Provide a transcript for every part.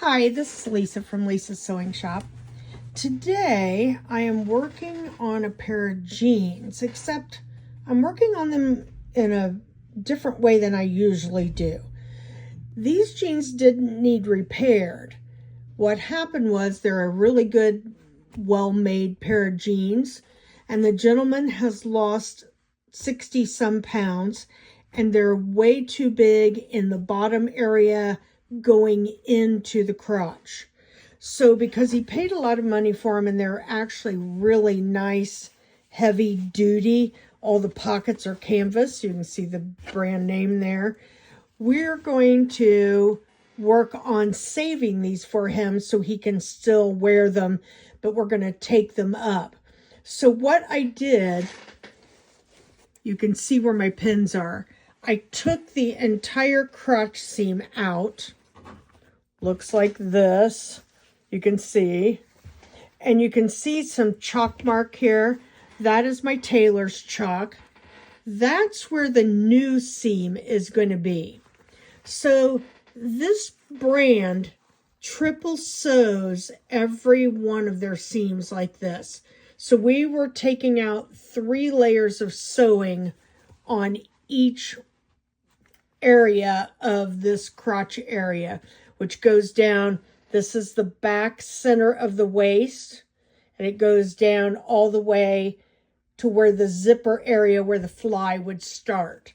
Hi, this is Lisa from Lisa's Sewing Shop. Today I am working on a pair of jeans, except I'm working on them in a different way than I usually do. These jeans didn't need repaired. What happened was they're a really good, well-made pair of jeans, and the gentleman has lost 60 some pounds, and they're way too big in the bottom area going into the crotch. So because he paid a lot of money for them, and they're actually really nice, heavy duty, all the pockets are canvas. You can see the brand name there. We're going to work on saving these for him so he can still wear them, but we're going to take them up. So what I did, you can see where my pins are. I took the entire crotch seam out. Looks like this, you can see. And you can see some chalk mark here. That is my tailor's chalk. That's where the new seam is going to be. So this brand triple sews every one of their seams like this. So we were taking out 3 layers of sewing on each area of this crotch area, which goes down. This is the back center of the waist, and it goes down all the way to where the zipper area where the fly would start.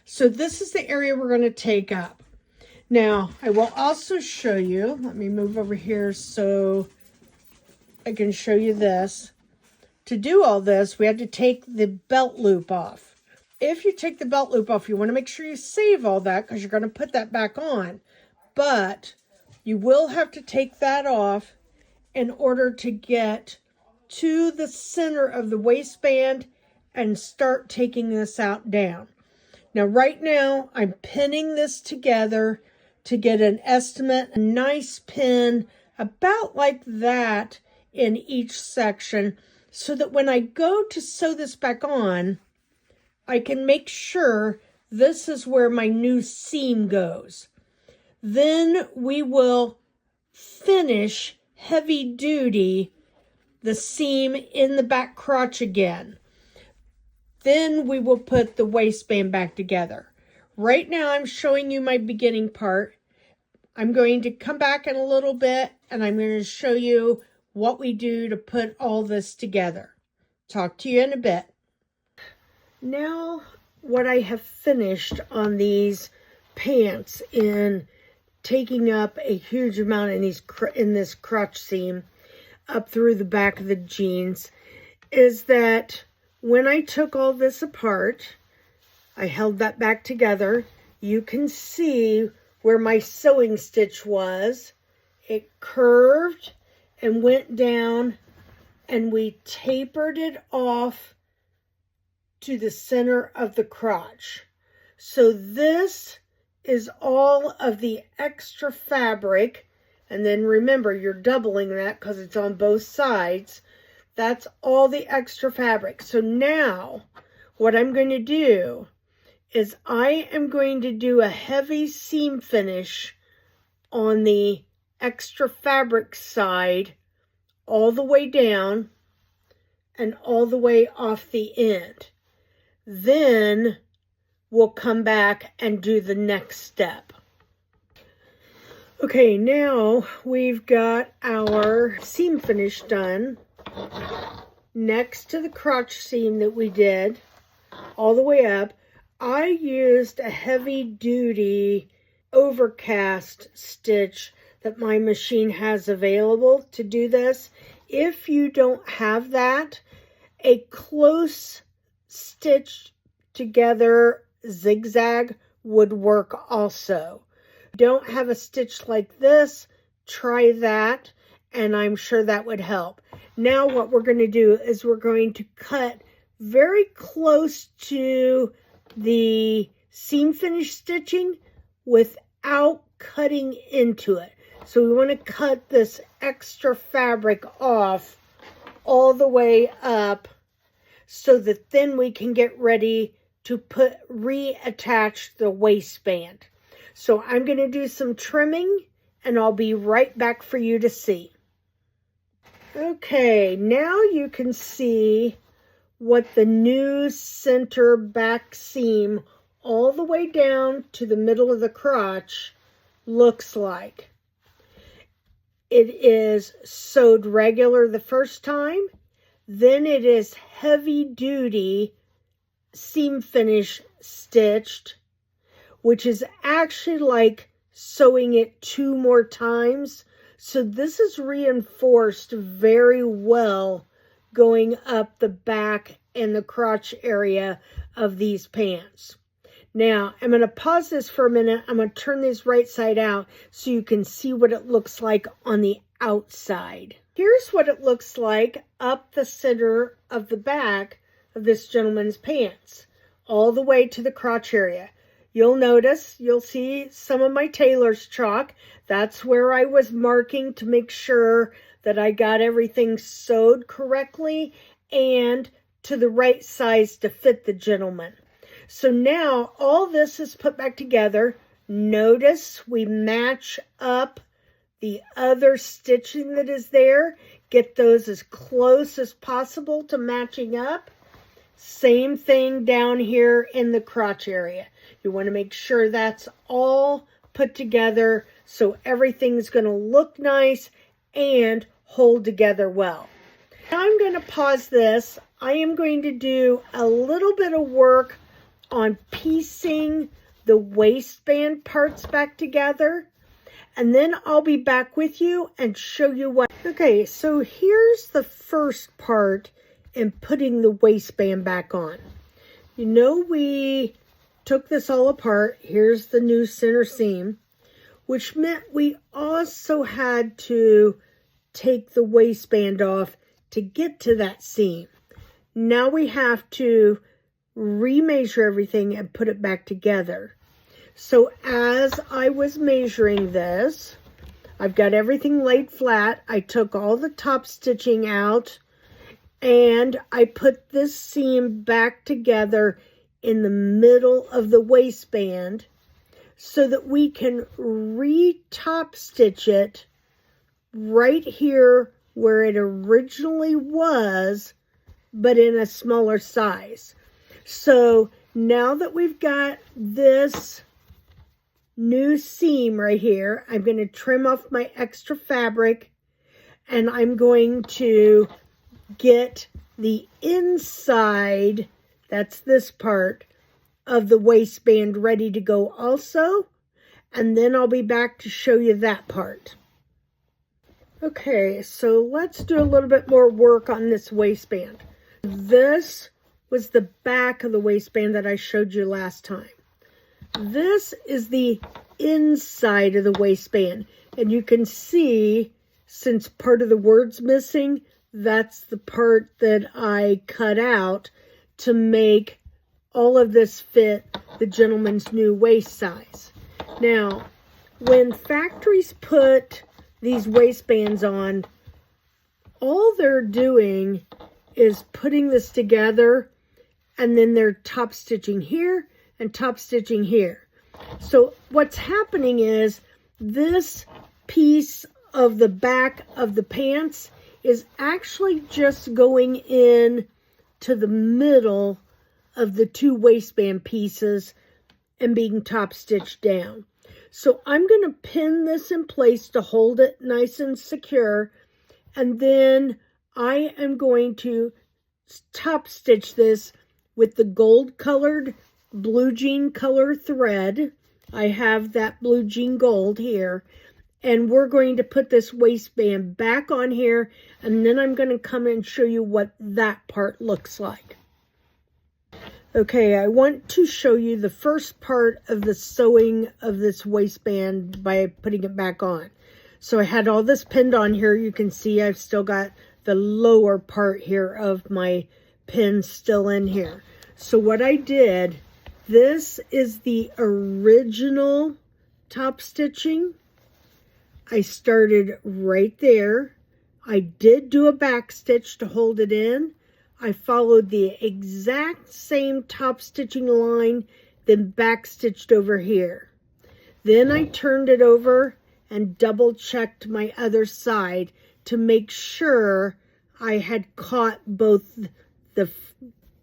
So this is the area we're going to take up. Now, I will also show you, let me move over here so I can show you this. To do all this, we had to take the belt loop off. If you take the belt loop off, you want to make sure you save all that because you're going to put that back on. But you will have to take that off in order to get to the center of the waistband and start taking this out down. Now, right now, I'm pinning this together to get an estimate, a nice pin about like that in each section, so that when I go to sew this back on, I can make sure this is where my new seam goes. Then we will finish heavy duty the seam in the back crotch again. Then we will put the waistband back together. Right now I'm showing you my beginning part. I'm going to come back in a little bit and I'm going to show you what we do to put all this together. Talk to you in a bit. Now what I have finished on these pants in taking up a huge amount in this crotch seam up through the back of the jeans is that when I took all this apart, I held that back together. You can see where my sewing stitch was. It curved and went down, and we tapered it off to the center of the crotch. So this is all of the extra fabric. And then remember, you're doubling that because it's on both sides. That's all the extra fabric. So now what I'm going to do is I am going to do a heavy seam finish on the extra fabric side all the way down and all the way off the end. Then we'll come back and do the next step. Okay, now we've got our seam finish done. Next to the crotch seam that we did all the way up, I used a heavy duty overcast stitch that my machine has available to do this. If you don't have that, a close stitch together zigzag would work also. Don't have a stitch like this, try that, and I'm sure that would help. Now what we're going to do is we're going to cut very close to the seam finish stitching without cutting into it. So we want to cut this extra fabric off all the way up so that then we can get ready to reattach the waistband. So I'm going to do some trimming and I'll be right back for you to see. Okay, now you can see what the new center back seam all the way down to the middle of the crotch looks like. It is sewed regular the first time, then it is heavy duty seam finish stitched, which is actually like sewing it 2 more times. So this is reinforced very well going up the back and the crotch area of these pants. Now, I'm going to pause this for a minute. I'm going to turn this right side out so you can see what it looks like on the outside. Here's what it looks like up the center of the back of this gentleman's pants, all the way to the crotch area. You'll see some of my tailor's chalk. That's where I was marking to make sure that I got everything sewed correctly and to the right size to fit the gentleman. So now all this is put back together. Notice we match up the other stitching that is there. Get those as close as possible to matching up. Same thing down here in the crotch area. You want to make sure that's all put together so everything's going to look nice and hold together well. Now I'm going to pause this. I am going to do a little bit of work on piecing the waistband parts back together, and then I'll be back with you and show you what. Okay, so here's the first part in putting the waistband back on. You know, we took this all apart. Here's the new center seam, which meant we also had to take the waistband off to get to that seam. Now we have to remeasure everything and put it back together. So as I was measuring this, I've got everything laid flat. I took all the top stitching out and I put this seam back together in the middle of the waistband so that we can re-top stitch it right here where it originally was, but in a smaller size. So now that we've got this new seam right here, I'm going to trim off my extra fabric and I'm going to get the inside, that's this part, of the waistband ready to go also. And then I'll be back to show you that part. Okay, so let's do a little bit more work on this waistband. This was the back of the waistband that I showed you last time. This is the inside of the waistband. And you can see, since part of the word's missing, that's the part that I cut out to make all of this fit the gentleman's new waist size. Now, when factories put these waistbands on, all they're doing is putting this together and then they're top stitching here and top stitching here. So what's happening is this piece of the back of the pants is actually just going in to the middle of the 2 waistband pieces and being top stitched down. So I'm going to pin this in place to hold it nice and secure, and then I am going to top stitch this with the gold colored blue jean color thread. I have that blue jean gold here, and we're going to put this waistband back on here, and then I'm going to come and show you what that part looks like. Okay, I want to show you the first part of the sewing of this waistband by putting it back on. So I had all this pinned on here. You can see I've still got the lower part here of my pin still in here. So what I did, this is the original top stitching. I started right there. I did do a back stitch to hold it in. I followed the exact same top stitching line, then back stitched over here. Then I turned it over and double checked my other side to make sure I had caught both the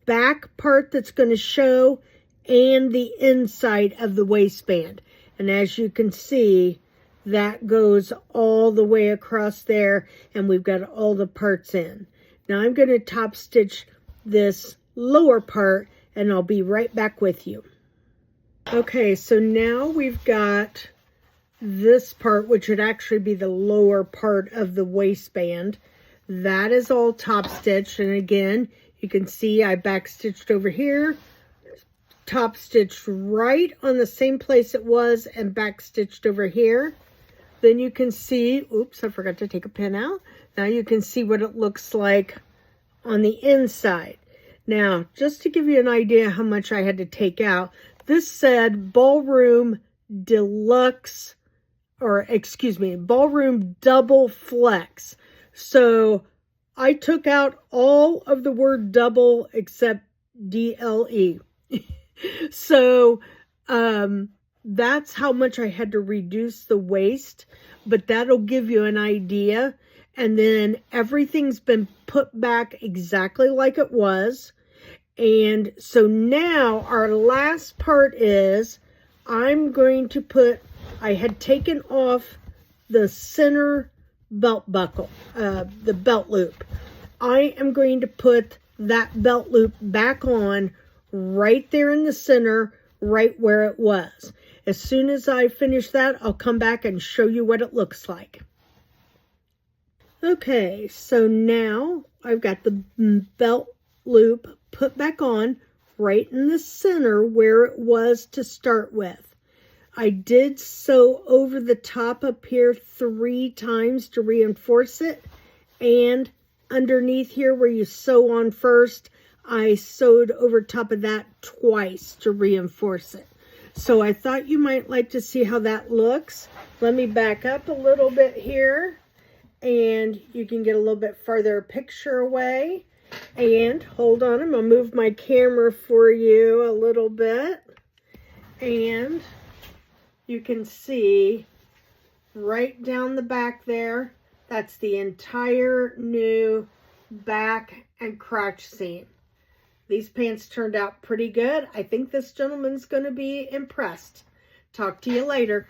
back part that's going to show and the inside of the waistband. And as you can see, that goes all the way across there, and we've got all the parts in. Now I'm going to top stitch this lower part, and I'll be right back with you. Okay, so now we've got this part, which would actually be the lower part of the waistband. That is all top stitched, and again, you can see I back stitched over here, top stitched right on the same place it was, and back stitched over here. Then you can see, oops, I forgot to take a pin out. Now you can see what it looks like on the inside. Now, just to give you an idea how much I had to take out, this said Ballroom Deluxe, or excuse me, Ballroom Double Flex. So I took out all of the word double except DLE. So that's how much I had to reduce the waist, but that'll give you an idea. And then everything's been put back exactly like it was. And so now our last part is I'm going to put, I had taken off the center belt buckle, the belt loop. I am going to put that belt loop back on right there in the center, right where it was. As soon as I finish that, I'll come back and show you what it looks like. Okay, so now I've got the belt loop put back on right in the center where it was to start with. I did sew over the top up here 3 times to reinforce it, and underneath here where you sew on first, I sewed over top of that twice to reinforce it. So I thought you might like to see how that looks. Let me back up a little bit here, and you can get a little bit farther picture away. And hold on, I'm gonna move my camera for you a little bit, and you can see right down the back there, that's the entire new back and crotch seam. These pants turned out pretty good. I think this gentleman's going to be impressed. Talk to you later.